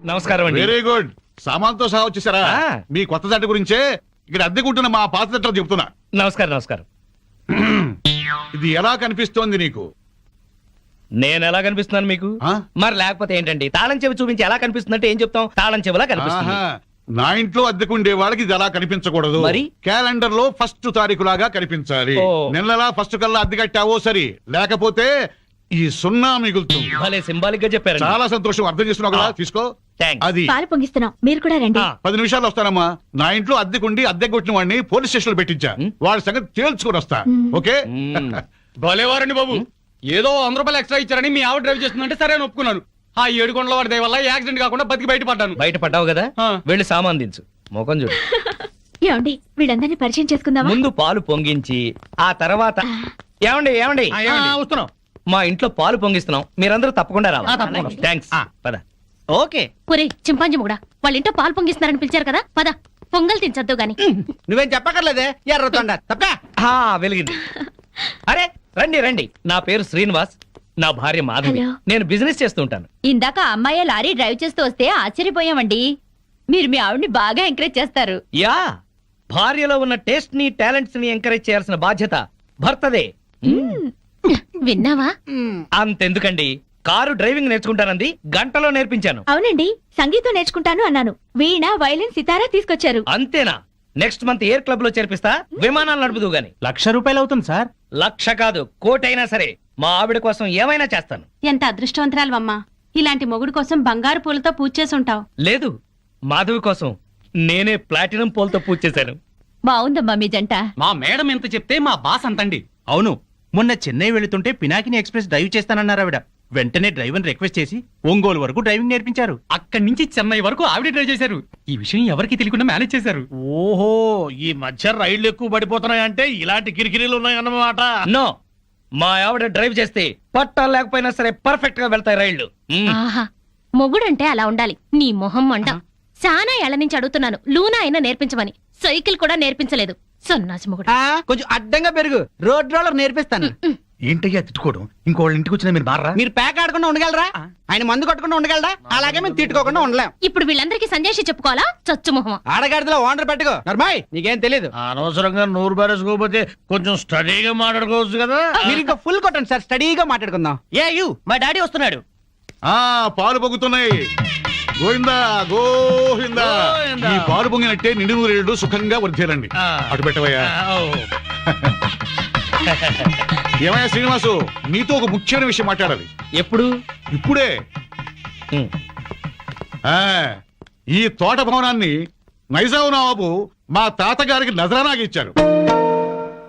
నమస్కారం అండి. Very good. సామాన్తో సహా వచ్చేసారా? మీ కొత్త జంట గురించే ఇక్కడ అద్దెకుంటున్న మా పాత జంటలు చెప్తున్నా. నమస్కారం. నమస్కారం. ఇది ఎలా కనిపిస్తోంది నీకు? నేను ఎలా కనిపిస్తున్నాను మీకు? మరి లేకపోతే ఏంటండి, తాళం చెవి చూపించి ఎలా కనిపిస్తుందంటే ఏం చెప్తాం? తాళం చెవిలా కనిపిస్తుంది. నా ఇంట్లో అద్దెకుండే వాళ్ళకి ఇది ఎలా కనిపించకూడదు. మరి క్యాలెండర్ లో 1st తారీఖు లాగా కనిపించాలి. నెలలా 1st కల్లా అద్దె కట్టావో సరి, లేకపోతే ఈ 0 మిగులుతుంది. భలే సింబాలిక్ గా చెప్పారు. చాలా సంతోషం. అర్థం చేస్తున్నావు కదా? తీసుకో. అది పాలు పొంగిస్తున్నాం, మీరు కూడా రండి. 10 నిమిషాలు వస్తానమ్మా. నా ఇంట్లో అద్దెకుండి అద్దె కొట్టిన వాడిని పోలీస్ స్టేషన్ లో పెట్టించా. వాడి సంగతి తేల్చుకొని వస్తా. ఓకే? భలేవారండి బాబు. ఏదో 100 రూపాయలు ఎక్స్ట్రా ఇచ్చారని మీ ఆవిడ డ్రైవ్ చేస్తుందంటే సరే అని ఒప్పుకున్నాను. ఆ 7 కొండల వాడి దయ వల్ల యాక్సిడెంట్ కాకుండా బతికి బయటపడ్డాను. బయటపడ్డావు కదా, వెళ్ళి సామాన్ దించు. మోకం చూడు. ఏమండి, వీళ్ళందరినీ పరిచయం చేసుకుందామా? ముందు పాలు పొంగించి ఆ తర్వాత ఏమండి ఏమండి వస్తున్నాం. మా ఇంట్లో పాలు పొంగిస్తున్నాం, మీరందరూ తప్పకుండా రావాలి. థ్యాంక్స్. పద. ఓకే. ఒరే చింపాంజీ కూడా వాళ్ళ ఇంట్లో పాలు పొంగిస్తున్నారని పిలిచారు కదా, పద పొంగల్ తినచద్దు గాని. నువ్వేం చెప్పక్కర్లేదే, ఎర్రతొండ తప్ప. వెలిగింది. అరే రండి రండి, నా పేరు శ్రీనివాస్, నా భార్య మాధవి. నేను బిజినెస్ చేస్తూ ఉంటాను. ఇందాక అమ్మాయి లారీ డ్రైవ్ చేస్తూ వస్తే ఆశ్చర్యపోయామండి. మీరు మీ ఆవిడ్ని బాగా ఎంకరేజ్ చేస్తారు. యా, భార్యలో ఉన్న టేస్ట్ ని టాలెంట్స్ ని ఎంకరేజ్ చేయాల్సిన బాధ్యత భర్తదే. విన్నావా? అంతెందుకండి, కారు డ్రైవింగ్ నేర్చుకుంటానంది, గంటలో నేర్పించాను. అవునండి, సంగీతం నేర్చుకుంటాను అన్నాను. వీణ, వైలిన్, సితారా తీసుకొచ్చారు. అంతేనా? నెక్స్ట్ మంత్ ఎయిర్ క్లబ్ లో చేర్పిస్తా, విమానాలు నడుపుదు గాని. 1,00,000 రూపాయలు అవుతుంది సార్. 1,00,000 కాదు, 1,00,000 అయినా సరే మా ఆవిడ కోసం ఏమైనా చేస్తాను. ఎంత అదృష్టవంతరాలమ్మా, ఇలాంటి మొగుడు కోసం బంగారు పూలతో పూజ చేసి ఉంటావు. లేదు, మాధవి కోసం నేనే ప్లాటినం పూలతో పూజ చేశాను. బాగుందమ్మా మీ జంట. మా మేడం ఎంత చెప్తే మా బాస్ అంతండి. అవును, మొన్న చెన్నై వెళుతుంటే పినాకిని ఎక్స్ప్రెస్ డ్రైవ్ చేస్తానన్నారు ఆవిడ. వెంటనే డ్రైవర్ రిక్వెస్ట్ చేసి ఒంగోలు వరకు డ్రైవింగ్ నేర్పించారు. అక్కడి నుంచి చెన్నై వరకు ఆవిడ డ్రైవ్ చేశారు. ఈ విషయం ఎవరికి తెలియకుండా మేనేజ్ చేశారు. ఓహో, ఈ మధ్య రైళ్లు ఎక్కువ పడిపోతున్నాయంటే ఇలాంటి కిరికిరీలు ఉన్నాయన్నమాట. నో, మా ఆవిడ డ్రైవ్ చేస్తే పట్టాలు లేకపోయినా సరే పర్ఫెక్ట్ గా వెళ్తాయి రైళ్లు. ఆహా, మొగుడంటే అలా ఉండాలి. నీ మొహం మంట. చాలా ఏళ్ల నుంచి అడుగుతున్నాను, లూనా అయినా నేర్పించమని. సైకిల్ కూడా నేర్పించలేదు. సన్నాసి మొగుడు. కొంచెం అడ్డంగా పెరుగు, రోడ్ రోలర్ నేర్పిస్తాను. ఏంటయ్యా తిట్టుకోవడం? ఇంకోళ్ళ ఇంటికి వచ్చినా మీరు మారా? మీరు ప్యాక్ ఆడకుండా ఉండగలరా? ఆయన మందు కొట్టకుండా ఉండగలరా? అలాగే మేము తిట్టుకోకుండా ఉండలేం. ఇప్పుడు వీళ్ళందరికీ సందేశం చెప్పుకోవాలా? చచ్చు మొహం. ఆడగాడిలో ఓనర్ పెట్టుకో. నర్మాయ్, నీకేం తెలీదు. అనవసరంగా నోరు బారేసుకోకపోతే కొంచెం స్టడీగా మాట్లాడుకోవచ్చు కదా. మీరు ఇంకా ఫుల్ కొట్టండి సార్, స్టడీగా మాట్లాడుకుందాం. మా డాడీ వస్తున్నాడు. పాలు పొంగుతున్నాయి. గోవిందా గోవిందా. ఈ పాలు పొంగినట్టే నిండు నూరేళ్లు సుఖంగా వర్ధేలండి. అటు పెట్టవయ్యా. ఏమయ్యా శ్రీనివాసు, నీతో ఒక ముఖ్యమైన విషయం మాట్లాడాలి. ఎప్పుడు? ఇప్పుడే. ఈ తోట భవనాన్ని నైజాం నవాబు మా తాతగారికి నజరానాకి ఇచ్చారు.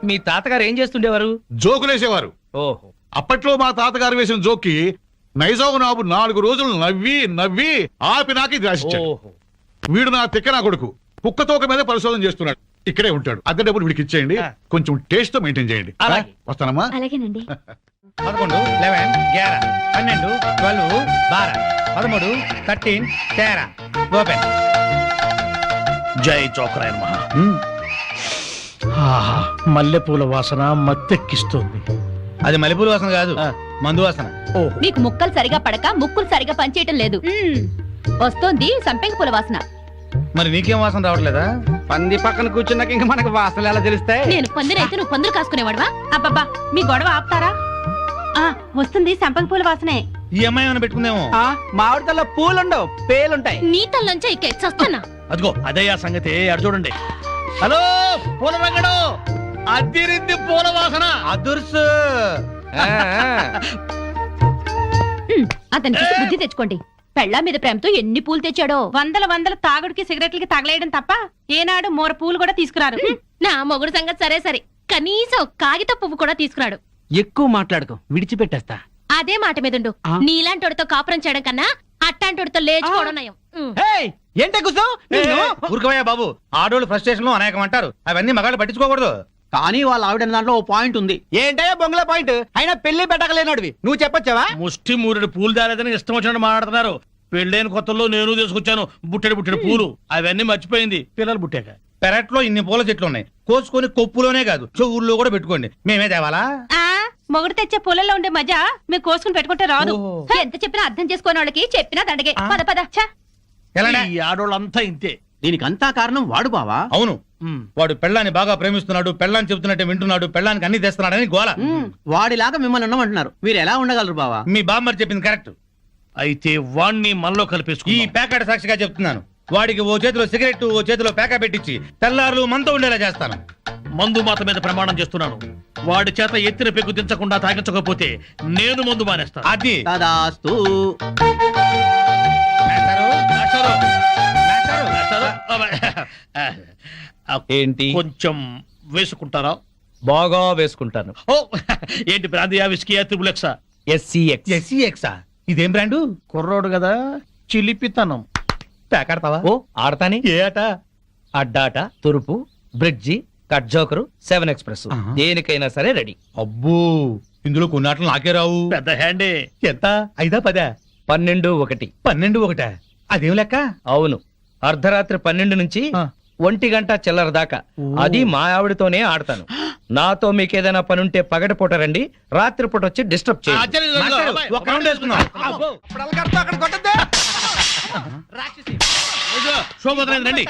మీ తాతగారు ఏం చేస్తుండేవారు? జోకులేసేవారు. ఓహో. అప్పట్లో మా తాతగారు వేసిన జోక్కి నైజాం నవాబు 4 రోజులు నవ్వి నవ్వి ఆపి నాకు ఇది రాసిచ్చాడు. వీడు నా తిక్క నా కొడుకు కుక్క తోక మీద పరిశోధన చేస్తున్నాడు. ఇక్కడే ఉంటాడు. అద్దె డబ్బులు వీడికి ఇచ్చేయండి. కొంచెం టేస్ట్ తో మెయింటైన్ చేయండి. వస్తానమ్మా. అలాగేనండి. 11, 11, 11, 12, 12, 12, 13, 13, 13. ఓపెన్. జై చోకరాయ మహా. మల్లెపూల వాసన మత్తెక్కిస్తుంది. అది మల్లెపూల వాసన కాదు, మందు వాసన. మీకు ముక్కలు సరిగా పడక ముక్కులు సరిగా పనిచేయటం లేదు. వస్తోంది సంపెంగ పూల వాసన. మరి నీకేం వాసన రావట్లేదా? పంది పక్కన కూర్చున్నాక ఇంకా మనకు వాసనలు ఎలా తెలుస్తాయి? నేను పందిరైతే నువ్వు పందులు కాసుకునేవాడువా? అబ్బబ్బా, మీ గొడవ ఆపుతారా? వస్తుంది సంపంగి పూల వాసనే. ఈ అమ్మాయి ఏమైనా పెట్టుకుందేమో. మామిడితల్లో పూలుండవు, పేలుంటాయి. నీ తల్లంచే ఇక చస్తానా? అదిగో అదయ్యా సంగతి. అడు చూడండి. హలో పూల రంగడు, అద్దిరింది పూల వాసన. అదుర్సు. అతనికి బుద్ధి తెచ్చుకోండి. పెళ్ళా మీద ప్రేమతో ఎన్ని పూలు తెచ్చాడో. వందల తాగుడికి సిగరెట్లకి తగలేయడం తప్ప ఏనాడు మోర పూలు కూడా తీసుకురారు. నా మొగుడు సంగతి సరే సరే, కనీసం కాగిత పువ్వు కూడా తీసుకురాడు. ఎక్కువ మాట్లాడుకో, విడిచిపెట్టేస్తా. అదే మాట మీదుండు. నీలాంటోడితో కాపురం చేయడం కన్నా అట్టాంటోడితో లేచుకోవడం నయం. ఏంటే కూర్చో. ఊరుకోవయ్యా బాబు. ఆడోళ్ళు ఫ్రస్ట్రేషన్ లో అనేకం అంటారు, అవన్నీ మగాళ్ళు పట్టించుకోకూడదు. కానీ వాళ్ళ ఆవిడ దాంట్లో ఓ పాయింట్ ఉంది. ఏంటయ్యా బొంగుల పాయింట్? అయినా పెళ్లి పెట్టకలేనోడివి నువ్వు చెప్పొచ్చావా? ముష్టి మూరెడు పూలు దాలేదని ఇష్టం వచ్చినట్టు మాట్లాడుతున్నారు. పెళ్ళైన కొత్తలో నేను తీసుకొచ్చాను బుట్టెడు పూలు. అవన్నీ మర్చిపోయింది పిల్లలు పుట్టాక. పెరట్లో ఇన్ని పూల చెట్లు ఉన్నాయి, కోసుకొని కొప్పులోనే కాదు చెవుల్లో కూడా పెట్టుకోండి. మేమే తేవాలా? మొగుడు తెచ్చే పూలలో ఉండే మజా మీరు కోసుకుని పెట్టుకుంటే రాదు. ఎంత చెప్పినా అర్థం చేసుకోని వాళ్ళకి చెప్పినా దండగే. పద పద. ఎలానే? ఈ ఆడోళ్ళంతా ఇంతే. దీనికంతా కారణం వాడు బావా. అవును, వాడు పెళ్ళాన్ని బాగా ప్రేమిస్తున్నాడు, పెళ్ళాన్ని చెబుతున్నట్టే వింటున్నాడు, పెళ్ళానికి అన్ని తెస్తున్నాడని గోల. వాడిలాగా మిమ్మల్ని ఉండమంటున్నారు, మీరు ఎలా ఉండగలరు బావా? మీ బామ్మర్ చెప్పింది కరెక్ట్. అయితే వాణ్ణి మనలో ఈ కలిపేసుకుని ప్యాకెట్ సాక్షిగా చెప్తున్నాను, వాడికి ఓ చేతిలో సిగరెట్ ఓ చేతిలో ప్యాకా పెట్టించి తెల్లారులు మనతో ఉండేలా చేస్తాను. మందు మాత మీద ప్రమాణం చేస్తున్నాను. వాడి చేత ఎత్తిన పెగ్గు దించకుండా తాగించకపోతే నేను మందు మానేస్తాను. అది తదాస్తు. మేస్టారు, మేస్టారు, మేస్టారు. ఏంటి కొంచెం వేసుకుంటారా? బాగా వేసుకుంటాను. ఓ ఏంటి బ్రాందియా, విస్కీయా, త్రిబులెక్సా? SCX. SCX-ఆ? ఇదేం బ్రాండు? కుర్రోడు కదా, చిలిపితనం. ప్యాకెడతావా? ఓ ఆడతాని. ఏ ఆట? అడ్డాట, తురుపు, బ్రిడ్జి, కట్ జోకరు, 7 ఎక్స్ప్రెస్, ఆహా. దేనికైనా సరే రెడీ. అబ్బో, ఇందులో కొన్ని ఆటలు నాకే రావు. పెద్ద హ్యాండే. ఎంత? 5 10? 12 1. 12 1? అదేం లెక్క? అవును, అర్ధరాత్రి 12 నుంచి ఆ. 1 గంట చిల్లర దాకా. అది మా ఆవిడతోనే ఆడతాను. నాతో మీకేదైనా పనుంటే పగటిపూట రండి, రాత్రిపూట వచ్చి డిస్టర్బ్ చేయండి. మాస్టారు, ఒక్క రౌండ్ వేసుకుందాం. శోభోదయం రండి.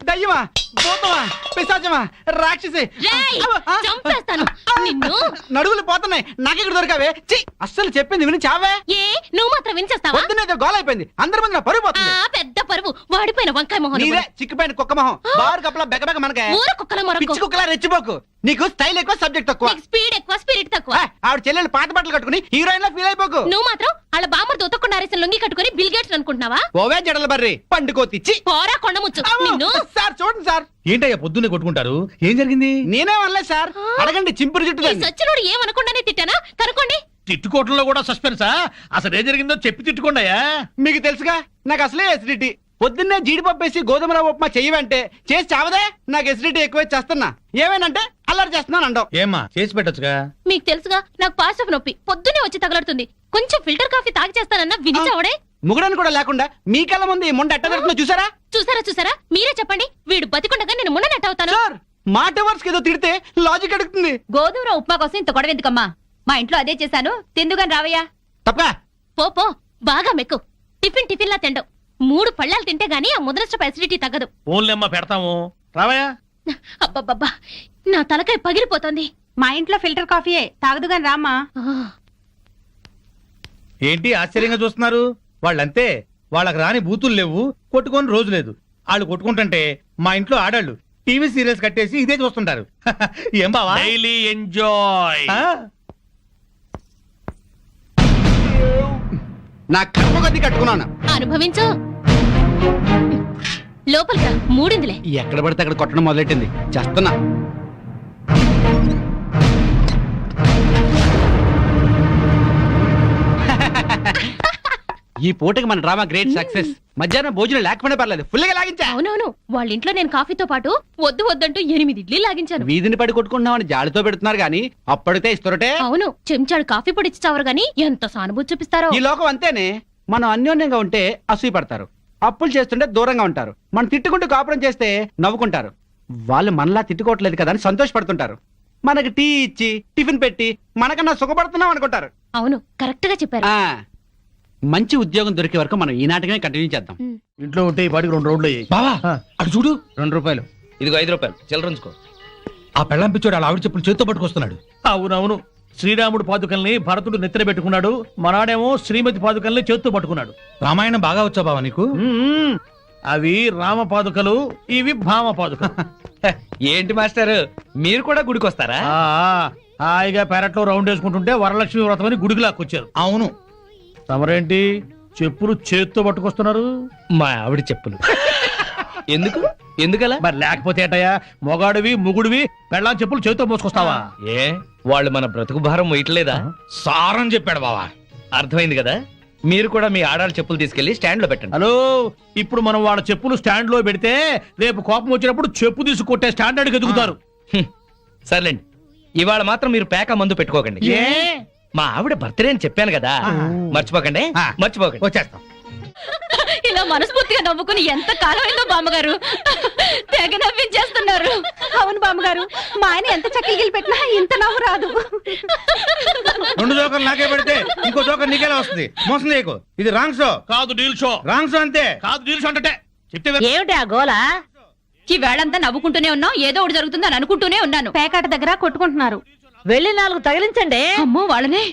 దయ్యమా, భూతమా, పిశాచమా, రాక్షసి, రేయ్, చంపేస్తాను నిన్ను. నడువులు పోతున్నాయి, నాకెక్కడ దొరకావే? ఛీ, అస్సలు చెప్పింది విని చావే. ఏ నువ్వు మాత్రం వినిచేస్తావా? పొద్దునేదో గోల అయిపోయింది, అందరి ముందు నా పరుగు ఆ పోతుంది. పెద్ద పరువు, వాడిపోయిన వంకాయ మొహం నీదే చిక్కుపోయిన కుక్క మొహం, బారు కప్పలా బెగబెగ మనకే. ఊర కుక్కల మొరకు. పిచ్చి కుక్కలా రెచ్చిపోకు, నీకు స్టైల్ ఎక్కువ సబ్జెక్ట్ తక్కువ. నీకు స్పీడ్ ఎక్కువ, స్పిరిట్ తక్కువ. ఆవిడ చెల్లెలు పాత బట్టలు కట్టుకుని హీరోయిన్ లా ఫీల్ అయిపోకు. నువ్వు మాత్రం వాళ్ళ బామ్మర్ ఉతకుండా అరేసిన లొంగి కట్టుకుని బిల్ గేట్స్ అనుకుంటున్నావా? ఓవే జడల బర్రి పండుకోతిచ్చి. పోరా కొండముచ్చు నిన్ను. సార్ చూడండి సార్, ఏంటయ్యా పొద్దున్నే కొట్టుకుంటారు? ఏం జరిగింది? నేనే అనలేదు సార్, అడగండి చింపురు జుట్టు ఈ దాన్ని. సచ్చినోడు ఏమనకుండానే తిట్టానా? కనుకోండి. తిట్టుకోవటంలో కూడా సస్పెన్సా? అసలు ఏం జరిగిందో చెప్పి తిట్టుకోండియా. మీకు తెలుసుగా, నాకు అసలే ఎసిడిటీ. పొద్దున్నే జీడిపప్పు వేసి గోధుమ రవ్వ ఉప్మా చెయ్యవంటే చేసి చావదే. నాకు ఎసిడిటీ ఎక్కువ చేస్తున్నా, ఏమేనంటే అల్లరి చేస్తున్నాను అంటావు. ఏమ్మా చేసి పెట్టొచ్చుగా? మీకు తెలుసుగా, నాకు పాస్ ఆఫ్ నొప్పి పొద్దునే వచ్చి తగలడుతుంది. కొంచెం ఫిల్టర్ కాఫీ తాగి చేస్తానన్నా వినిచావడే. ముగడని కూడా లేకుండా మీ కళ్ళ ముందు ఈ ముండ ఎట్ట దొరుకుతుందో చూసారా? చూసారా మీరే చెప్పండి. వీడు బతికుండగా నేను మున్ననట్టు అవుతాను. సార్, మాట వర్స్ ఏదో తిడితే లాజిక్ అడుగుతుంది. గోధుమ ఉప్మా కోసం ఇంత గొడవ ఎందుకమ్మా? మా ఇంట్లో అదే చేశాను, తిందుగాని రావయ్యా. తప్ప పో బాగా మెక్కు. టిఫిన్ లా తిండవు. 3 పళ్ళాలు తింటే గానీ ఆ ముద్రస్ట ఫెసిలిటీ తగ్గదు. ఓన్లేమ్మ పెడతాము, రావయ్యా. అబ్బబ్బబ్బా, నా తలకాయ పగిలిపోతుంది. మా ఇంట్లో ఫిల్టర్ కాఫీయే, తాగదుగాని రామ్మా. ఏంటి ఆశ్చర్యంగా చూస్తున్నారు? వాళ్ళంతే, వాళ్ళకి రాని బూతులు లేవు, కొట్టుకొని రోజు లేదు. వాళ్ళు కొట్టుకుంటుంటే మా ఇంట్లో ఆడాళ్ళు టీవీ సీరియల్స్ కట్టేసి ఇదే చూస్తుంటారు. ఏం బావా? Daily enjoy. ఆ? నా కర్మ కొద్ది కట్టుకున్నాను. అనుభవించు. లోపలికి రా, మూడిందిలే. ఎక్కడ పడితే అక్కడ కొట్టడం మొదలెట్టింది, చేస్తున్నా. ఈ పూటకి మన డ్రామా గ్రేట్ సక్సెస్. మధ్యాహ్నం భోజనం లేకపోయినా పర్లేదు, ఫుల్ గా లాగించా. అవునవును, వాళ్ళ ఇంట్లో నేను కాఫీతో పాటు వద్దంటూ 8 ఇడ్లీ లాగించాను. వీధిని పడి కొట్టుకుంటున్నామని జాలితో పెడుతున్నారు గానీ అప్పటితే ఇస్తురటే. అవును, చెంచాడు కాఫీ పొడి ఇచ్చి చావరు గాని ఎంత సానుభూతి చూపిస్తారో. ఈ లోకం అంతేనే, మనం అన్యోన్యంగా ఉంటే అసూయ పడతారు, అప్పులు చేస్తుంటే దూరంగా ఉంటారు, మనం తిట్టుకుంటూ కాపురం చేస్తే నవ్వుకుంటారు. వాళ్ళు మనలా తిట్టుకోవట్లేదు కదా అని సంతోషపడుతుంటారు. మనకి టీ ఇచ్చి టిఫిన్ పెట్టి మనకన్నా సుఖపడుతున్నాం అనుకుంటారు. అవును, కరెక్ట్ గా చెప్పారు. ఆ మంచి ఉద్యోగం దొరికే వరకు మనం ఈ నాటకమే కంటిన్యూ చేద్దాం. ఇంట్లో ఉంటే ఈ పాటికి 2 రౌండ్లు అయ్యాయి. బావా అటు చూడు, 2 రూపాయలు. ఇదిగో 5 రూపాయలు చిల్లరంచుకో. ఆ పెళ్ళం పిచ్చోడు వాళ్ళ ఆవిడ చెప్పులు చేత్తో పట్టుకొస్తున్నాడు. అవునవును, శ్రీరాముడు పాదుకల్ని భరతుడు నెత్తిన పెట్టుకున్నాడు, మనాడేమో శ్రీమతి పాదుకల్ని చేత్తో పట్టుకున్నాడు. రామాయణం బాగా వచ్చా బావా నీకు? అవి రామ పాదుకలు, ఇవి భామ పాదుకలు. ఏంటి మాస్టర్, మీరు కూడా గుడికి వస్తారా? హాయిగా పెరట్లో రౌండ్ వేసుకుంటుంటే వరలక్ష్మి వ్రతం అని గుడికి లాక్కొచ్చారు. అవును. తమరేంటి చెప్పులు చేత్తో పట్టుకొస్తున్నారు? మా ఆవిడ చెప్పులు. ఎందుకలా? మరి లేకపోతే ఏటయ్యా, మొగాడివి ముగుడివి పెళ్ళాం చెప్పులు చేత్తో మోసుకొస్తావా? ఏ వాళ్ళు మన బ్రతుకు భారం వేయట్లేదా? సారం చెప్పాడు బావా. అర్థమైంది కదా. మీరు కూడా మీ ఆడాళ్ళ చెప్పులు తీసుకెళ్లి స్టాండ్ లో పెట్టండి. హలో, ఇప్పుడు మనం వాళ్ళ చెప్పులు స్టాండ్ లో పెడితే రేపు కోపం వచ్చినప్పుడు చెప్పు తీసి కొట్టే స్టాండర్డ్ ఎదుగుతారు. సర్లేండి, ఇవాళ మాత్రం మీరు పేక మందు పెట్టుకోకండి. ఏ? మా ఆవిడ బర్త్డే అని చెప్పాను కదా, మర్చిపోకండి. ఆ. మర్చిపోకండి. వచ్చేస్తాం. ఇలా మనస్ఫూర్తిగా నవ్వుకుని ఎంత కాలమైందో బామ్మగారు. తెగ నవ్వించేస్తున్నారు. అవును బామ్మగారు, మా ఆయన ఎంత చక్కిలి పెట్టినా ఇంత నవ్వు రాదు. 2 జోకర్లు నాకే పెడితే ఇంకో జోకర్ నీకేలా వస్తుంది? మోసం చేయకు, ఇది రాంగ్ షో. కాదు డీల్ షో. రాంగ్ షో అంతే. కాదు డీల్ షో అంటే చెప్తే ఏమిటి ఆ గోలా? ఈ వేళంతా నవ్వుకుంటూనే ఉన్నాం, ఏదో ఒకటి జరుగుతుందని అనుకుంటూనే ఉన్నాను. పేకాట దగ్గర కొట్టుకుంటున్నారు. వెళ్ళి 4 తగిలించండి. అమ్మో వాళ్ళనే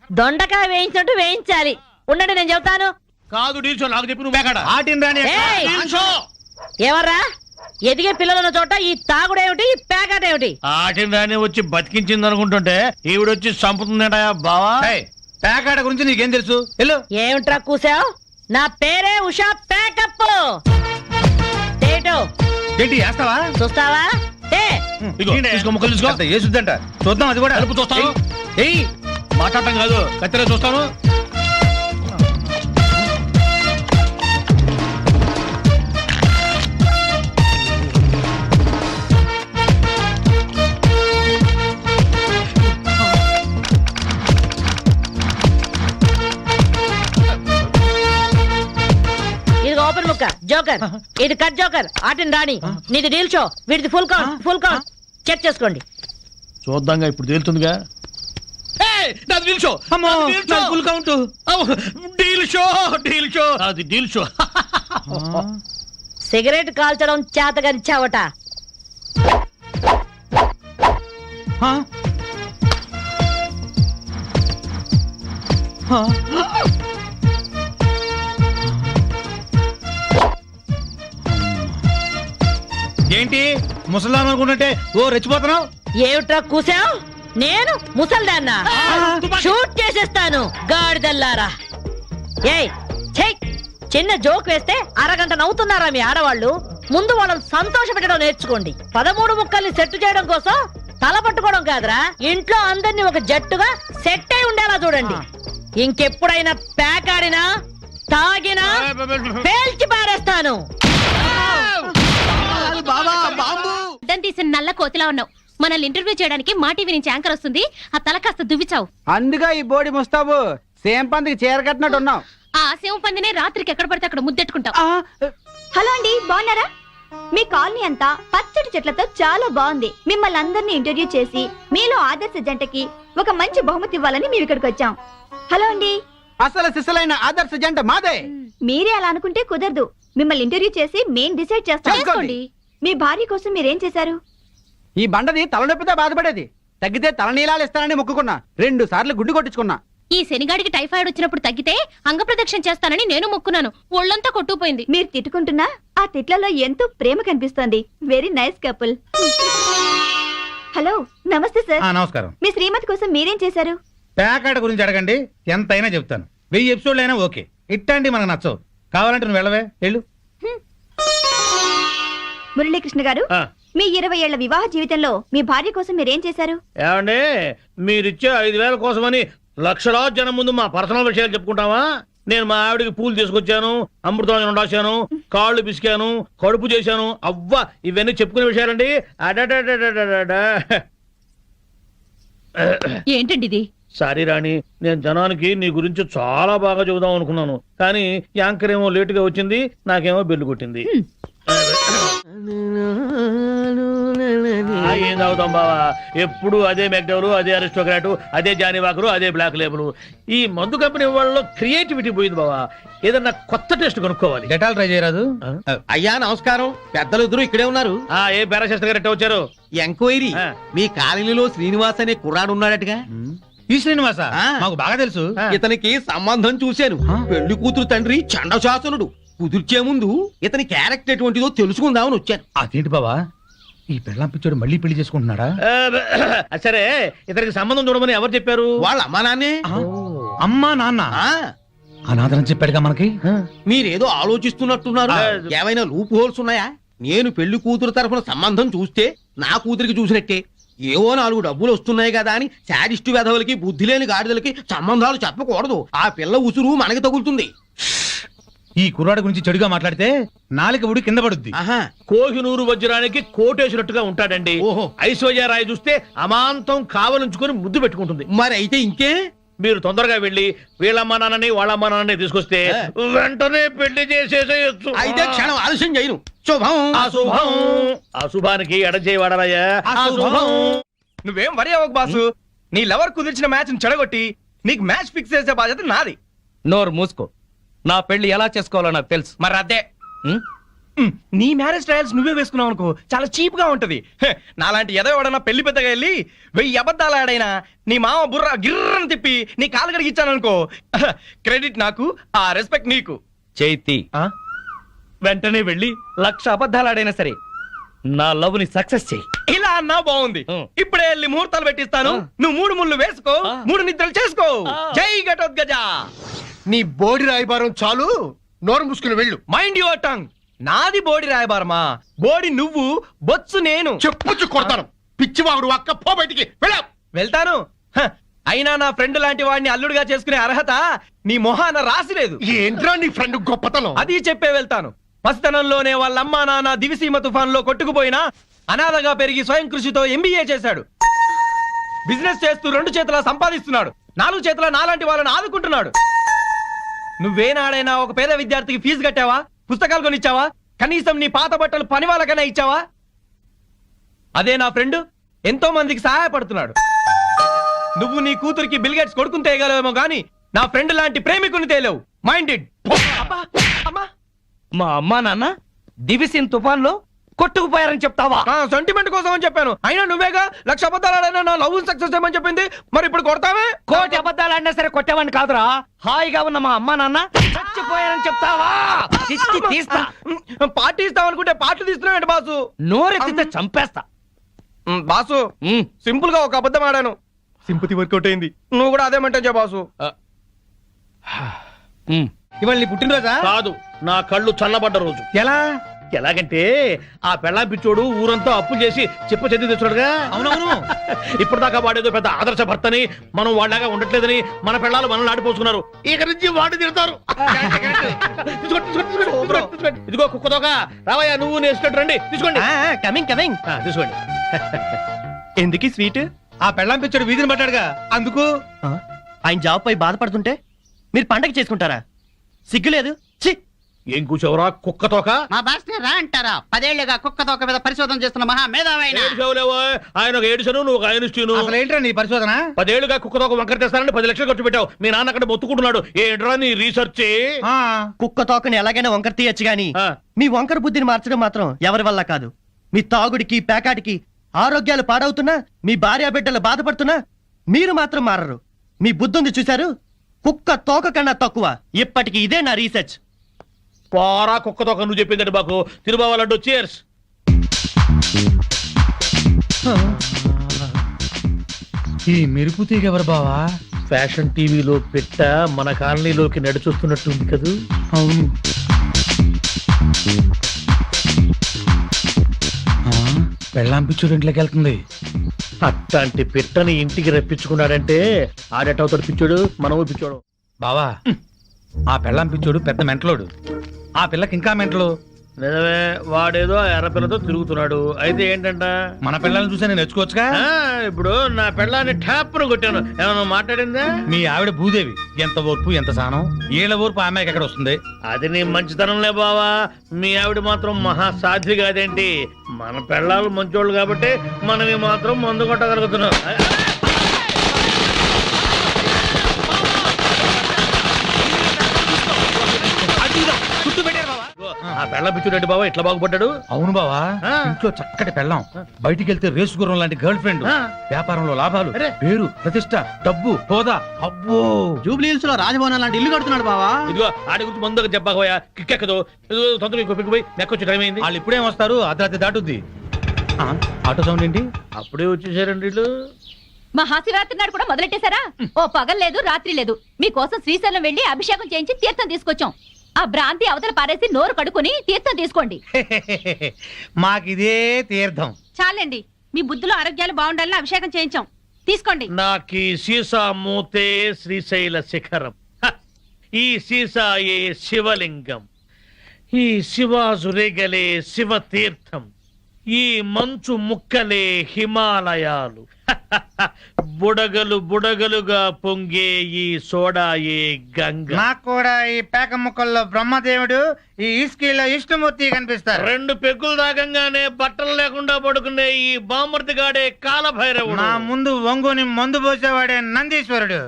దొండకాయ వేయించినట్టు వేయించాలి. ఉండండి, నేను చెబుతాను. కాదు డీల్ షో. నాకు చెప్పి నువ్వు బేకాడ ఆటిని రాని ఏయ్! Deal show. ఎవర్రా? ఎదిగే పిల్లలున్న చోట ఈ తాగుడేమిటి, ఈ పేకాట ఏమిటి? ఆటిని రాని వచ్చి బతికించింది అనుకుంటుంటే ఈవిడొచ్చి చంపుతుందటయా బావా. ఏయ్, పేకాట గురించి నీకేం తెలుసు? వెళ్ళు. ఏమిట్రా కూసావు? నా పేరే ఉషా పేకప్. ఏటో ఏంటి వేస్తావా? చూస్తావా? ఏ ఇదిగో, తీసుకో, ముక్కలు తీసుకో. అంత ఏసుద్దంట. చూద్దాం అది కూడా. కలుపు చూస్తాను. ఏయ్, మాట్లాడటం కాదు, కత్తిరే చూస్తాను. ఇది ఓపెన్ ముక్క జోకర్, ఇది కట్ జోకర్. ఆటిని రాణి, నీది డీల్ షో, వీడిది full count. Full count check చేసుకోండి. చూద్దాంగా, ఇప్పుడు తేలుతుందిగా. ఏయ్, నాది డీల్ షో. అమ్మో, నాది deal show. Full count. Deal show, deal show. అది డీల్ షో. సిగరెట్ కాల్చడం చేతగరిచావట. ఆ? ఆ? ఏంటి ముసలాం అనుకుంటుంటే ఓ రెచ్చిపోతున్నావు? ఏమిట్రా కూసావు? నేను ముసల్దాన్నా? షూట్ చేసేస్తాను గాడిదల్లారా. ఏయ్ ఛై, చిన్న జోక్ వేస్తే అరగంట నవ్వుతున్నారా మీ ఆడవాళ్ళు? ముందు వాళ్ళని సంతోష పెట్టడం నేర్చుకోండి. 13 ముక్కల్ని సెట్ చేయడం కోసం తల పట్టుకోవడం కాదురా, ఇంట్లో అందరినీ ఒక జట్టుగా సెట్ అయి ఉండేలా చూడండి. ఇంకెప్పుడైనా ప్యాక్ ఆడినా తాగినా పేల్చి పారేస్తాను. అడ్డం తీసిన నల్ల కోతిలా ఉన్నావు. మనల్ని ఇంటర్వ్యూ చేయడానికి మా టీవీ నుంచి యాంకర్ వస్తుంది. ఆ తల కాస్త దువ్విచావు. అందుగా ఈ బోడి ముస్తాబు సేమ్ పందికి చీర కట్టినట్టు ఉన్నావు. ఆ శివ పందినే రాత్రికి ఎక్కడ పడితే అక్కడ ముద్దెట్టుకుంటావు. హలో అండి, బాగున్నారా? మీ కాలనీ అంతా పచ్చటి చెట్లతో చాలా బాగుంది. మిమ్మల్ని అందరినీ ఇంటర్వ్యూ చేసి మీలో ఆదర్శ జంటకి ఒక మంచి బహుమతి ఇవ్వాలని మేము ఇక్కడికి వచ్చాం. హలో అండి. అసలు సిసలైన ఆదర్శ జంట మాదే. మీరే అలా అనుకుంటే కుదరదు. మిమ్మల్ని ఇంటర్వ్యూ చేసి మేం డిసైడ్ చేస్తాం. చేసుకోండి. మీ భార్య కోసం మీరేం చేశారు? ఈ బండది తలనొప్పితో బాధపడేది. తగ్గితే తలనీలాలు ఇస్తానని మొక్కుకున్నా. 2 సార్లు గుడ్డు కొట్టించుకున్నా. ఈ శనిగాడికి టైఫాయిడ్ వచ్చినప్పుడు తగ్గితే అంగప్రదక్షిణ చేస్తానని నేను మొక్కున్నాను. ఒళ్ళంతా కొట్టుకుపోయింది. మీరు తిట్టుకుంటున్నా ఆ తిట్లలో ఎంతో ప్రేమ కనిపిస్తోంది. Very nice couple. హలో, నమస్తే సార్. నమస్కారం. మీ శ్రీమతి కోసం మీరేం చేశారు? పేకాట గురించి అడగండి, ఎంతైనా చెప్తాను. 1000 ఎపిసోడ్లు అయినా ఓకే. ఇట్టండి మనకు నచ్చవు. కావాలంటే నువ్వు వెళ్ళవే, వెళ్ళు. మురళీకృష్ణ గారు, ఆ. మీ 20 ఏళ్ల వివాహ జీవితంలో మీ భార్య కోసం మీరేం చేశారు? ఏమండి, మీరిచ్చే 5,000 కోసమని లక్షలాది జనం ముందు మా పర్సనల్ విషయాలు చెప్పుకుంటావా? నేను మా ఆవిడికి పూలు తీసుకొచ్చాను, అమృతం రాశాను, కాళ్ళు పిసికాను, కడుపు చేశాను. అవ్వా, ఇవన్నీ చెప్పుకునే విషయాలండి. అడడడడడడా. ఏంటండి ఇది? సారీ రాణి, నేను జనానికి నీ గురించి చాలా బాగా చెబుదాం అనుకున్నాను, కానీ యాంకర్ ఏమో లేటుగా వచ్చింది, నాకేమో బెల్లు కొట్టింది. ఏం తాగుతాం బావా? ఎప్పుడు అదే మెక్డవరు, అదే అరిస్టోక్రాటు, అదే జానీవాకరు, అదే బ్లాక్ లేబుల్. ఈ మందు కంపెనీ వాళ్ళలో క్రియేటివిటీ పోయింది బావా. ఏదన్నా కొత్త టెస్ట్ కనుక్కోవాలి. డెటాల్ ట్రై చేయరాదు? అయ్యా నమస్కారం. పెద్దలు ఇద్దరు ఇక్కడే ఉన్నారు. ఏ పారాశాస్త్రి గారు ఎట్ట వచ్చారు? ఎంక్వైరీ, ఆ. మీ కాలనీలో శ్రీనివాస్ అనే కుర్రాడు ఉన్నాడటగా. ఈ శ్రీనివాస ఆ. మాకు బాగా తెలుసు. ఇతనికి సంబంధం చూశాను. ఆ. పెళ్లి కూతురు తండ్రి చండశాసనుడు. కుదిర్చే ముందు ఇతని క్యారెక్టర్ ఎటువంటిదో తెలుసుకుందామని వచ్చాను. అదేంటి బావా, ఈ పెళ్ళాం పిచ్చోడు మళ్ళీ పెళ్లి చేసుకుంటున్నాడా? సరే, ఇతనికి సంబంధం చూడమని ఎవరు చెప్పారు? వాళ్ళ అమ్మా నాన్నే. అమ్మా నాన్న ఆ, అనాథరం చెప్పాడుగా మనకి. మీరేదో ఆలోచిస్తున్నట్టున్నారు. ఏమైనా లూప్ హోల్స్ ఉన్నాయా? నేను పెళ్లి కూతురు తరఫున సంబంధం చూస్తే నా కూతురికి చూసినట్టే. ఏవో 4 డబ్బులు వస్తున్నాయి కదా అని శాడిస్టు వెధవులకి, బుద్ధి లేని గాడిదలకి సంబంధాలు చెప్పకూడదు. ఆ పిల్ల ఉసురు మనకి తగులుతుంది. ఈ కుర్రాడు గురించి చెడుగా మాట్లాడితే నాలుక ఉడి కింద పడుద్ది. ఆహా, కోహినూరు వజ్రానికి కోటేసినట్టుగా ఉంటాడండి. ఓహో. ఐశ్వర్యరాయ్ చూస్తే అమాంతం కావలించుకొని ముద్దు పెట్టుకుంటుంది. మరి అయితే ఇంకే. మీరు తొందరగా వెళ్ళి వీళ్ళమ్మ నాన్నని వాళ్ళమ్మ నాన్నని తీసుకొస్తే వెంటనే పెళ్లి చేసేసేయచ్చు. అయితే క్షణం ఆలస్యం చేయను. శుభం. అశుభం. అశుభానికి ఎడచేయవాడరయ్యా. అశుభం. నువ్వేం వరి అవ్వకు బాసు. నీ లవర్ కుదిర్చిన మ్యాచ్ చెడగొట్టి నీకు మ్యాచ్ ఫిక్స్ చేసే బాధ్యత నాది. నోరు మూసుకో. నా పెళ్లి ఎలా చేసుకోవాలో నాకు తెలుసు. మరి అదే నీ మ్యారేజ్ ట్రయల్స్ నువ్వే వేసుకున్నావు అనుకో, చాలా చీప్ గా ఉంటది. నాలాంటి ఎదవడన్నా పెళ్లి పెద్దగా వెళ్ళి 1000 అబద్ధాలు ఆడైనా నీ మామ బుర్ర గిర్రని తిప్పి నీ కాలు కడిగిచ్చాను అనుకో, క్రెడిట్ నాకు, ఆ రెస్పెక్ట్ నీకు. చైతి వెంటనే వెళ్ళి 1,00,000 అబద్ధాలు ఆడైనా సరే నా లవ్ ని సక్సెస్ చెయ్యి. ఇలా అన్నా బాగుంది. ఇప్పుడే వెళ్ళి ముహూర్తాలు పెట్టిస్తాను. నువ్వు 3 ముళ్ళు వేసుకో, 3 నిద్రలు చేసుకో. జై ఘటోత్కచ. నీ బోడి రాయబారం చాలు, నోరు మూసుకుని వెళ్ళు. Mind your tongue. నాది బోడి రాయబారమా? బోడి నువ్వు, బొత్సు నేను. చెప్పుచ్చు కొడతాను. పిచ్చివాగుడు అక్క, పో బయటికి వెళ్ళావు. వెళ్తాను. అయినా నా ఫ్రెండ్ లాంటి వాడిని అల్లుడిగా చేసుకునే అర్హత నీ మొహాన రాసిలేదు. ఏంట్రా నీ ఫ్రెండ్ గొప్పతనం? అది చెప్పే వెళ్తాను. పసితనంలోనే వాళ్ళమ్మా నాన్న దివిసీమ తుఫాన్ లో కొట్టుకుపోయినా అనాథగా పెరిగి స్వయం కృషితో MBA చేశాడు. బిజినెస్ చేస్తూ 2 చేతులా సంపాదిస్తున్నాడు. 4 చేతుల నాలాంటి వాళ్ళని ఆదుకుంటున్నాడు. నువ్వేనాడైనా ఒక పేద విద్యార్థికి ఫీజు కట్టావా? పుస్తకాలు కొనిచ్చావా? కనీసం నీ పాత బట్టలు పని వాళ్ళకైనా ఇచ్చావా? అదే నా ఫ్రెండ్ ఎంతో మందికి సహాయపడుతున్నాడు. నువ్వు నీ కూతురికి బిల్ గేట్స్ కొడుకుని తేయగలవేమో గానీ నా ఫ్రెండ్ లాంటి ప్రేమికుని తేలేవు. మైండెడ్. మా అమ్మా నాన్న దివిసిన్ తుఫాన్ లో కొట్టుకుపోయారని చెప్తావా? సెంటిమెంట్ కోసం అని చెప్పాను. అయినా నువ్వేగా 1,00,000 అబద్ధాలు ఆడైనా నా లవ్ సక్సెస్ చేయమని చెప్పింది. మరి ఇప్పుడు కొడతావే? 1,00,000 అబద్ధాలు ఆడినా సరే కొట్టావని కాదురా, హాయిగా ఉన్న మా అమ్మా నాన్న చచ్చిపోయారని చెప్తావా? తీస్తా. పార్టీ ఇస్తావనుకుంటే పార్టీ తీస్తున్నావు బాసు. నోరెత్తితే చంపేస్తా. బాసు సింపుల్ గా ఒక అబద్ధం ఆడాను, సింపతి వర్కౌట్ అయింది. నువ్వు కూడా అదేమంటే బాసు. ఇవాళ నీ పుట్టినరోజా? కాదు, నా కళ్ళు చల్లబడ్డ రోజు. ఎలా? ఎలాగంటే ఆ పెళ్ళాం పిచ్చోడు ఊరంతా అప్పు చేసి చెప్ప చెంది తెచ్చున్నాడుగా. అవునవును. ఇప్పటిదాకా వాడేదో పెద్ద ఆదర్శ భర్తని, మనం వాళ్ళగా ఉండట్లేదని మన పెళ్ళాలు మనల్ని ఆడిపోసుకున్నారు. ఇక నుంచి వాడు తిడతారు. ఇదిగో కుక్కతోక, రావయ్యా నువ్వు నేర్చుకుంటూ రండి. తీసుకోండి. కమింగ్ తీసుకోండి. ఎందుకు స్వీట్? ఆ పెళ్ళాం పిచ్చాడు వీధిని పట్టాడుగా, అందుకు. ఆయన జాబ్ పై బాధపడుతుంటే మీరు పండగ చేసుకుంటారా? సిగ్గులేదు. ఛీ! ఏం కూర్చోవరా కుక్కతోక? మా బాస్ రా అంటారా? 10 ఏళ్లుగా కుక్క తోక మీద పరిశోధన చేస్తున్న మహా మేధావైన. ఆయన ఒక ఏడుసను, నువ్వు ఒక ఐన్స్టీను. అసలు ఏంట్రా నీ పరిశోధన? 10 ఏళ్లుగా కుక్కతోక వంకర తెస్తానని 10 లక్షలు ఖర్చు పెట్టావు. మీ నాన్న అక్కడ మొత్తుకుంటున్నాడు. ఏంట్రా నీ రీసెర్చ్? కుక్క తోకని ఎలాగైనా వంకర తీయచ్చు గాని మీ వంకర బుద్ధిని మార్చడం మాత్రం ఎవరి వల్ల కాదు. మీ తాగుడికి పేకాటికి ఆరోగ్యాలు పాడవుతున్నా, మీ భార్య బిడ్డలు బాధపడుతున్నా మీరు మాత్రం మారరు. మీ బుద్ధుంది చూశారు? కుక్క తోక కన్నా తక్కువ. ఇప్పటికి ఇదే నా రీసెర్చ్. పారా కుక్కతోక నువ్వు చెప్పిందండి మాకు. తిరుబావాలంటూ చీర్స్. ఈ మెరుపు తీగ ఎవరు బావా? ఫ్యాషన్ టీవీలో పెట్ట మన కాలనీలోకి నడిచొస్తున్నట్టుంది కదూ. అవును. పెళ్ళాం పిచ్చుడు ఇంట్లోకి వెళ్తుంది. అట్లాంటి పిట్టని ఇంటికి రప్పించుకున్నాడంటే ఆడేటవుతాడు పిచ్చోడు, మనము పిచ్చోడు. బావా, ఆ పెళ్ళాం పిచ్చోడు పెద్ద మెంటలోడు. ఆ పిల్లకి ఇంకా మెంటలు. నిజమే, వాడేదో ఎర్రపిల్లతో తిరుగుతున్నాడు. అయితే ఏంటంట? మన పిల్లల్ని చూసి నేను నేర్చుకోవచ్చుగా. ఇప్పుడు నా పెళ్ళాన్ని ట్యాప్ను కొట్టాను. ఏమన్నా మాట్లాడిందా? మీ ఆవిడ భూదేవి. ఎంత ఓర్పు, ఎంత సహనం. ఏళ్ళ ఓర్పు ఆమెకి ఎక్కడ వస్తుంది? అది నీ మంచితనంలే బావా. మీ ఆవిడ మాత్రం మహాసాధ్వి కాదేంటి? మన పెళ్ళాలు మంచోళ్ళు కాబట్టి మనవి మాత్రం మందు కొట్టగలుగుతున్నాం. ఆ పెళ్ళం పిచ్చుడండి బావా ఇట్లా బాగుపడ్డాడు. అవును బావా, ఇంట్లో చక్కటి పెళ్ళాం, బయటికి వెళ్తే రేసు గుర్రం లాంటి గర్ల్ ఫ్రెండ్, వ్యాపారంలో లాభాలు, పేరు ప్రతిష్ట, డబ్బు, హోదా. అబ్బో, జూబ్లీ హిల్స్ లో రాజభవనం లాంటి ఇల్లు కడుతున్నాడు బావా. ఇదిగో ఆడి గురించి ముందుగా చెప్పకపోయా కిక్కెక్కదు. తొందరగా ఇంకో పిక్కు పోయి నెక్కొచ్చి టైం అయింది. వాళ్ళు ఇప్పుడేం వస్తారు? అర్ధరాత్రి దాటుద్ది. ఆటో సౌండ్ ఏంటి? అప్పుడే వచ్చేసారండి వీళ్ళు. మహాశివరాత్రి నాడు కూడా మొదలెట్టేశారా? ఓ పగలు లేదు రాత్రి లేదు. మీకోసం శ్రీశైలం వెళ్లి అభిషేకం చేయించి తీర్థం తీసుకొచ్చాం. ఆ భ్రాంతి అవతల పారేసి నోరు కడుకొని తీర్థం తీసుకోండి. మాకిదే తీర్థం. చాలండి, మీ బుద్ధులు ఆరోగ్యాలు బాగుండాలని అభిషేకం చేయించాం. తీసుకోండి. నాకీ సీసా మూతే శ్రీశైల శిఖరం, ఈ సీసాయే శివలింగం, ఈ శివాజురేగలే శివ తీర్థం, ఈ మంచు ముక్కలే హిమాలయాలు. బుడగలు బుడగలుగా పొంగే ఈ సోడా ఏ గంగ. నాకు కూడా ఈ పేక ముక్కల్లో బ్రహ్మదేవుడు, ఈ ఇస్కీలో విష్ణుమూర్తి కనిపిస్తారు. 2 పెగ్గులు దాగంగానే బట్టలు లేకుండా పడుకునే ఈ బామర్తిగాడే కాలభైరవుడు. నా ముందు వంగుని మందు పోసేవాడే నందీశ్వరుడు.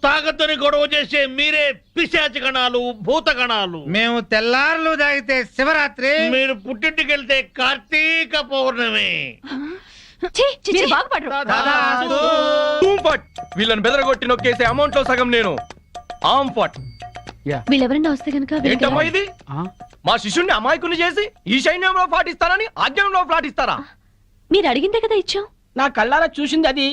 తాగద్దని గొడవ చేసే మీరే పిశాచి గణాలు, భూత గణాలు. మేము తెల్లారులు తాగితే శివరాత్రి, మీరు పుట్టింటికెళ్తే కార్తీక పౌర్ణమి. మీరు బాగుపడరు. ఫట్ వీళ్ళని బెదరగొట్టి నొక్కేసే అమౌంట్ లో సగం నేను ఆమ్ ఫట్. వీళ్ళెవరన్నా వస్తే కనుక ఏంటమ్మా ఇది? మా శిష్యుణ్ణి అమాయకుని చేసి ఈ సైన్యంలో పాటిస్తానని ఆజ్ఞంలో పాటిస్తారా? మీరు అడిగిందే కదా ఇచ్చాం. నా కళ్ళారా చూసింది అది.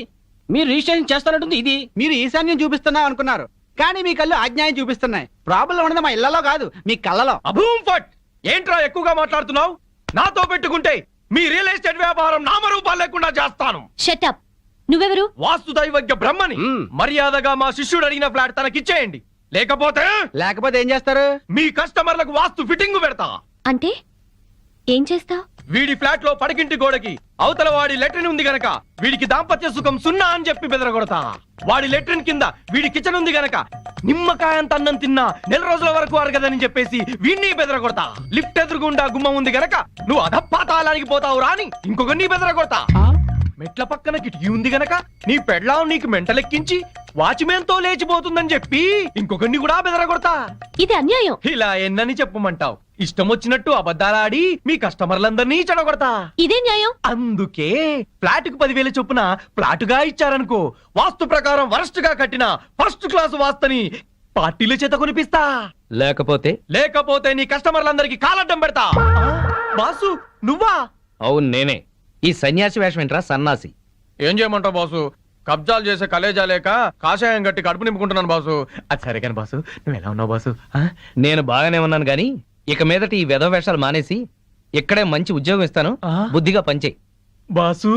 మీరు రిజిస్ట్రేషన్ చేస్తానంటుంది ఇది. మీరు ఈశాన్యం చూపిస్తున్నా అనుకున్నారు, కానీ మీ కళ్ళు అజ్ఞాయం చూపిస్తున్నాయి. ప్రాబ్లం ఉన్నది మా ఇళ్లలో కాదు, మీ కళ్ళలో. అభూమ్ ఫట్ ఏంట్రా ఎక్కువగా మాట్లాడుతున్నావు? నాతో పెట్టుకుంటే మీ రియల్ ఎస్టేట్ వ్యాపారం నామరూపాలు లేకుండా చేస్తాను. షటప్. నువ్వెవరు? వాస్తు దైవజ్ఞ బ్రహ్మని. మర్యాదగా మా శిష్యుడు అడిగిన ఫ్లాట్ తనకిచ్చేయండి, లేకపోతే ఏం చేస్తారు? మీ కస్టమర్లకు వాస్తు ఫిట్టింగ్ పెడతా. అంటే ఏం చేస్తావ్? వీడి ఫ్లాట్ లో పడకింటి గోడకి అవతల వాడి లెట్రిన్ ఉంది గనక వీడికి దాంపత్య సుఖం 0 అని చెప్పి బెదరగొడతా. వాడి లెట్రిన్ కింద వీడి కిచెన్ ఉంది గనక నిమ్మకాయంత అన్నం తిన్నా 4 రోజుల వరకు అరగదని చెప్పేసి వీడిని బెదరగొడతా. లిఫ్ట్ ఎదురుగుండా గుమ్మం ఉంది గనక నువ్వు అధపాతాళానికి పోతావు రాని ఇంకొకరిని బెదరగొడతా. మెట్ల పక్కన కిటికీ ఉంది గనక నీ పెళ్ళాం నీకు మెంటలెక్కించి వాచ్మెన్ తో లేచిపోతుందని చెప్పి ఇంకొకరిని కూడా బెదరగొడతా. ఇది అన్యాయం. ఇలా ఎన్నని చెప్పమంటావు? ఇష్టం వచ్చినట్టు అబద్ధాలాడి మీ కస్టమర్లందరినీ చెడగొడతా. ఇదే న్యాయం. అందుకే ఫ్లాట్ కు 10,000 చొప్పున ఫ్లాటుగా ఇచ్చారనుకో, వాస్తు ప్రకారం వరస్ట్ గా కట్టిన ఫస్ట్ క్లాస్ వాస్తుని పార్టీల చేత కొనిపిస్తా. లేకపోతే నీ కస్టమర్లందరికి కాలడ్డం పెడతా. బాసు నువ్వా? అవును నేనే. ఈ సన్యాసి వేషం ఏంట్రా సన్నాసి? ఏం చేయమంటావు బాసు? కబ్జాలు చేసే కలేజా లేక కాషాయం గట్టి కడుపు నింపుకుంటున్నాను బాసు. అది సరే కానీ బాసు నువ్వు ఎలా ఉన్నావు బాసు? నేను బాగానే ఉన్నాను గాని ఇక మీదట ఈ వెధవ వేషాలు మానేసి ఇక్కడే మంచి ఉద్యోగం ఇస్తాను, బుద్ధిగా పనిచేయి. బాసు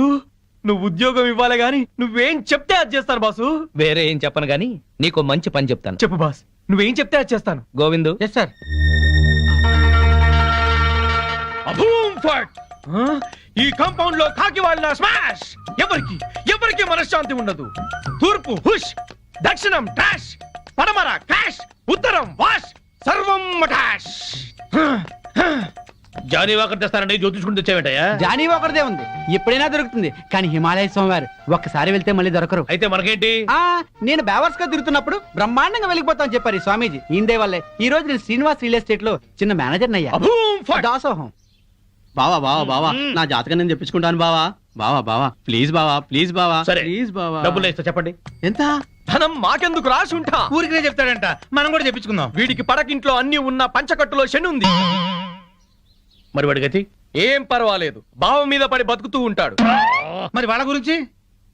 నువ్వు ఉద్యోగం ఇవ్వాలి గాని నువ్వేం చెప్తే అది చేస్తాను బాసు. వేరే ఏం చెప్పను గాని నీకు మంచి పని చెప్తాను. చెప్పు బాస్, నువ్వేం చెప్తే అది చేస్తాను. గోవిందు. Yes sir. ఈ కాంపౌండ్ లో కాకి వాళ్ళ స్మాష్. ఎవరికి మనశ్శాంతి ఉండదు. తూర్పు హుష్, దక్షిణం టాష్, పడమర క్రాష్, ఉత్తరం వాష్, సర్వం మటాష్. జానీ వాకర్ తెస్తానండి, జ్యోతిష్కుని తెచ్చావేంటయ్యా? జానీ ఒకరిదే ఉంది, ఎప్పుడైనా దొరుకుతుంది. కానీ హిమాలయ స్వామివారు ఒక్కసారి వెళ్తే మళ్ళీ దొరకరు. అయితే మనకేంటి? నేను బేవర్స్ గా తిరుగుతున్నప్పుడు బ్రహ్మాండంగా వెళ్ళిపోతాను చెప్పారు ఈ స్వామీజీ. ఇందే వల్లే ఈ రోజు నేను శ్రీనివాస్ రియల్ ఎస్టేట్ లో చిన్న మేనేజర్ అయ్యా. దాసోహం. బావా నా జాతకం నేను చెప్పించుకుంటాను బావా ప్లీజ్ బావా సరే ప్లీజ్ బావా. డబ్బులు ఇస్తా, చెప్పండి ఎంత? ధనం మాకెందుకు రాసుంటా? ఊరికే చెప్తాడంట, మనం కూడా చెప్పించుకుందాం. వీడికి పడకింట్లో అన్ని ఉన్న పంచకట్టులో శని ఉంది. మరి వాడి గతి? ఏం పర్వాలేదు, బావ మీద పడి బతుకుతూ ఉంటాడు. మరి వాళ్ళ గురించి?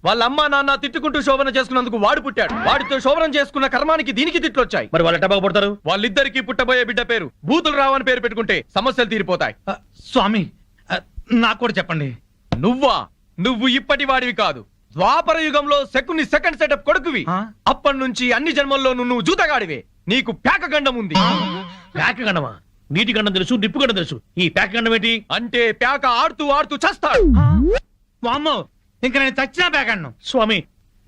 వాళ్ళ అమ్మా నాన్న తిట్టుకుంటూ శోభన చేసుకున్నందుకు వాడు పుట్టాడు. వాడితో శోభనం చేసుకున్న కర్మానికి దీనికి తిట్లొచ్చాయి. మరి వాళ్ళు ఎట్ట బాగుపడతారు? వాళ్ళిద్దరికి పుట్టబోయే బిడ్డ పేరు బూతులు రావని పేరు పెట్టుకుంటే సమస్యలు తీరిపోతాయి. స్వామి నాకు కూడా చెప్పండి. నువ్వు ఇప్పటి వాడివి కాదు, ద్వాపర యుగంలో శకుని సెకండ్ సెటప్ కొడుకువి. అప్పటి నుంచి అన్ని జన్మల్లోనూ నువ్వు జూతగాడివే. నీకు ప్యాక గండం ఉంది. ప్యాక గండమా? నీటి గండం తెలుసు, నిప్పు గండం తెలుసు, ఈ ప్యాక గండం ఏంటి? అంటే ప్యాక ఆడుతూ చస్తాడు. వామ్మో, ఇంకా నేను చచ్చినా ప్యాకన్ను. స్వామి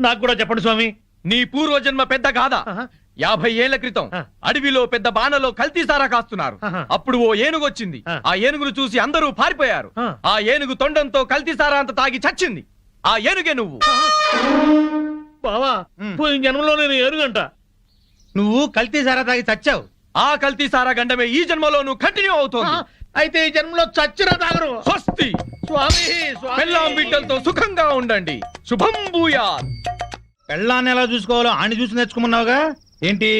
నాకు కూడా చెప్పండి స్వామి. నీ పూర్వజన్మ పెద్ద గాథ. 50 ఏళ్ల క్రితం అడవిలో పెద్ద బాణలో కల్తీ సారా కాస్తున్నారు. అప్పుడు ఓ ఏనుగు వచ్చింది. ఆ ఏనుగును చూసి అందరూ పారిపోయారు. ఆ ఏనుగు తొండంతో కల్తీ సారా అంత తాగి చచ్చింది. ఆ ఏనుగే నువ్వు. బావా పోయిన జన్మలో నేను ఏనుగంట. నువ్వు కల్తీ సారా తాగి చచ్చావు. ఆ కల్తీ సారా గండమే ఈ జన్మలో నువ్వు కంటిన్యూ అవుతోంది. అయితే ఈ జన్మలో చచ్చినా తాగరు. స్వస్తి. స్వామి పెళ్ళాం బిడ్డలతో సుఖంగా ఉండండి. శుభం భూయాత్. పెళ్ళాన్ని ఎలా చూసుకోవాలో ఆని చూసి నేర్చుకోమన్నావుగా. ఏంటి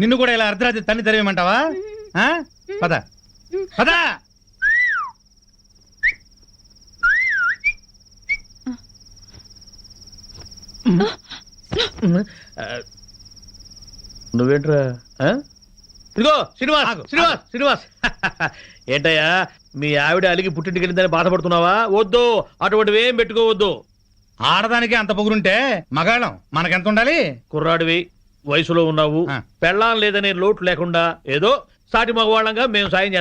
నిన్ను కూడా ఇలా అర్ధరాత్రి తన్ని తరివేమంటావా? పద పద. నువ్వేంట్రా? ఇదిగో శ్రీనివాస్ ఏంటయ్యా మీ ఆవిడ అలిగి పుట్టింటికి వెళ్ళిందని బాధపడుతున్నావా? వద్దు, అటువంటివి ఏం పెట్టుకోవద్దు. ఆడదానికి అంత పొగురుంటే మగాళ్ళం మనకెంత ఉండాలి? కుర్రాడివి, వయసులో ఉన్నావు, పెళ్ళాం లేదనే లోటు లేకుండా ఏదో సాటి మగవాళ్ళంగా మేము సాయం చేస్తాం.